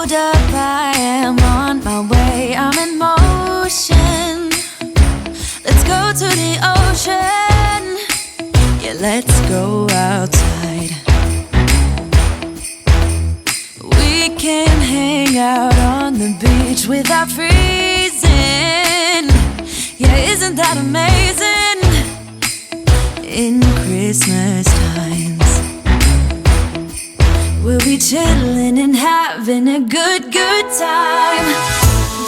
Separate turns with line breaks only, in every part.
hold up, I am on my way, I'm in motion. Let's go to the ocean, yeah, let's go outside. We can hang out on the beach without freezing. Yeah, isn't that amazing? In Christmas times, we'll be chilling and having a good time.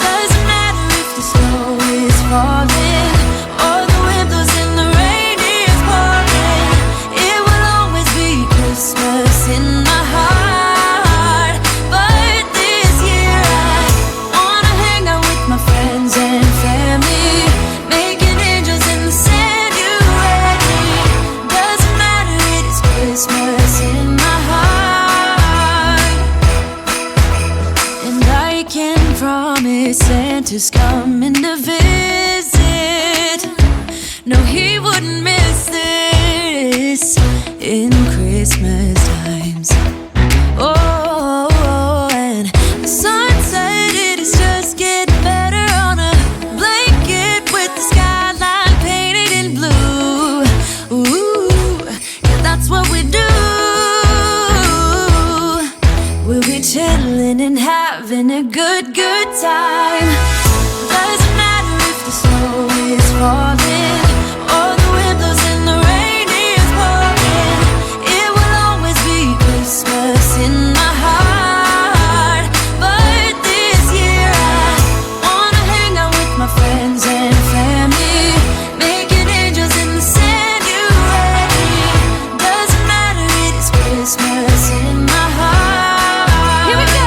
Doesn't matter if the snow is falling or the wind blows and the rain is pouring. It will always be Christmas in my heart. But this year I wanna hang out with my friends and family, making angels in the sand, you ready? Doesn't matter, it is Christmas in my heart. And I can promise Santa's coming to visit. No, he wouldn't miss this in Christmas times. Oh, and the sun said it is just getting better on a blanket with the skyline painted in blue. Ooh, yeah, that's what we do. We'll be chilling and having a good time. Doesn't matter if the snow is falling or the wind blows and the rain is pouring. It will always be Christmas in my heart. But this year I wanna hang out with my friends and family, making angels in the sand, you ready? Doesn't matter, it is Christmas in my heart. Here we go.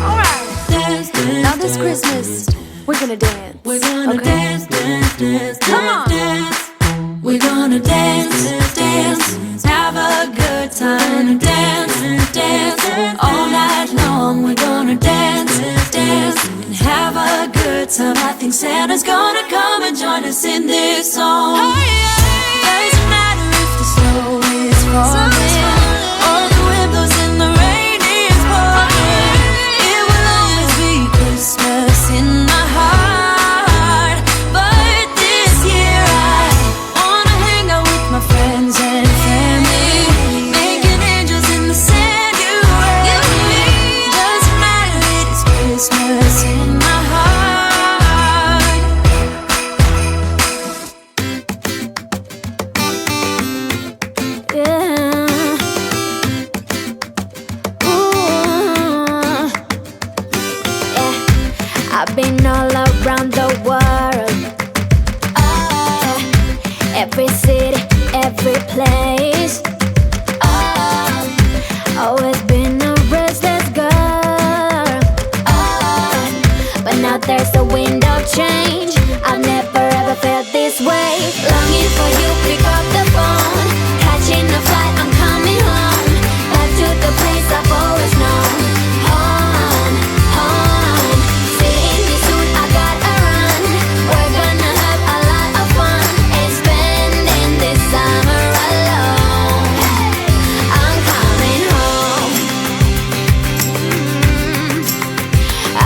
All right. Dance, dance, now this Christmas, we're gonna dance. We're gonna dance, dance, dance, come on, dance. We're gonna dance, dance, have a good time. Dance, dance, all night long. We're gonna dance, dance, and have a good time. I think Santa's gonna come and join us in this song. Doesn't matter if the snow is falling or the wind blows and the rain is pouring. It will always be Christmas in my heart. But this year I wanna hang out with my friends and family, making angels in the sand, you ready? Doesn't matter, it is Christmas in my heart. Yeah. Ooh. Yeah. I've been all around the world, every city, every place. Always been a restless girl, but now there's a wind of change. I've never ever felt this way. Longing for you, pick up the phone, catching a flight, I'm coming home, back to the place I've always known. Home, home, seeing you soon, I gotta run. We're gonna have a lot of fun and spending this summer alone. I'm coming home.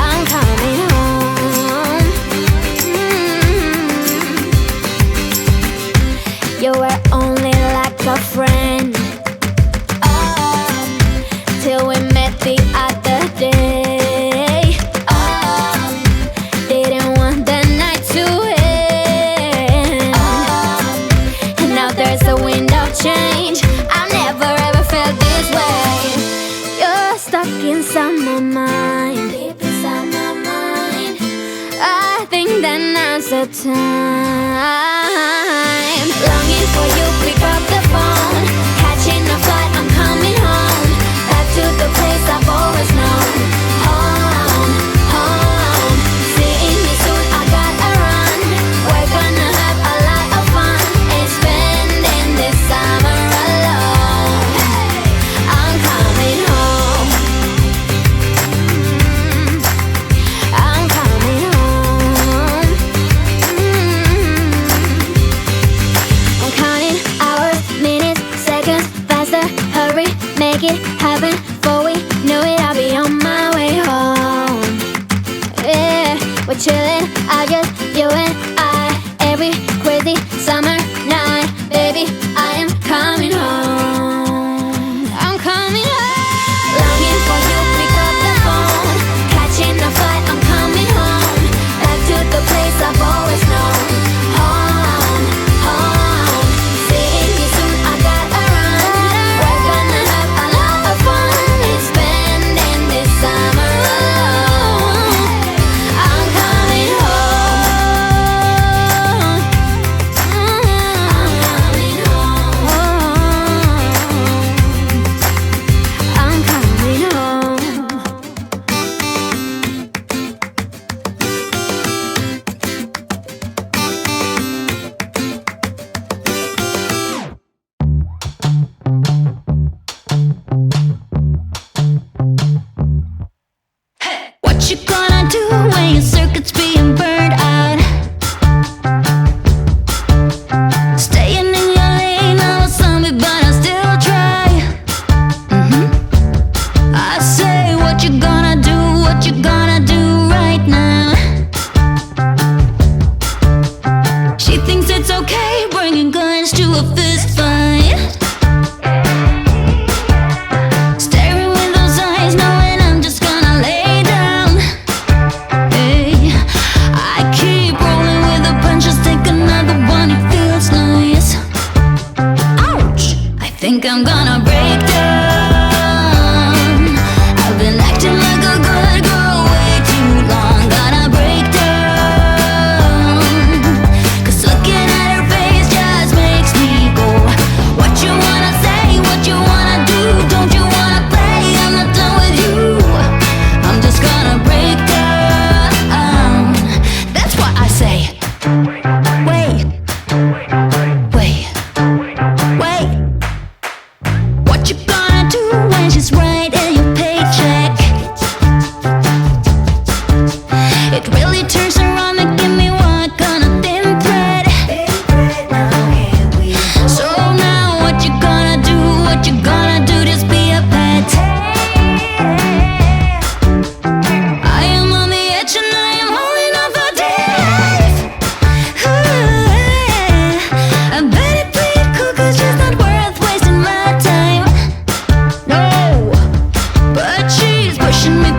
I'm coming home. You were only like a friend, till we met the other day. Didn't want the night to end, and now there's a wind of change. I've never ever felt this way. You're stuck inside my mind, deep inside my mind. I think that now's the time. Longing for you, pick up the phone, catching a flight, I'm coming home, back to the place I've always known. Home, home, seeing you soon, I gotta run. We're gonna have a lot of fun and spending this summer alone. I'm coming home. I'm coming home. I'm counting hours, minutes,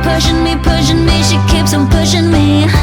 pushing me, she keeps on pushing me.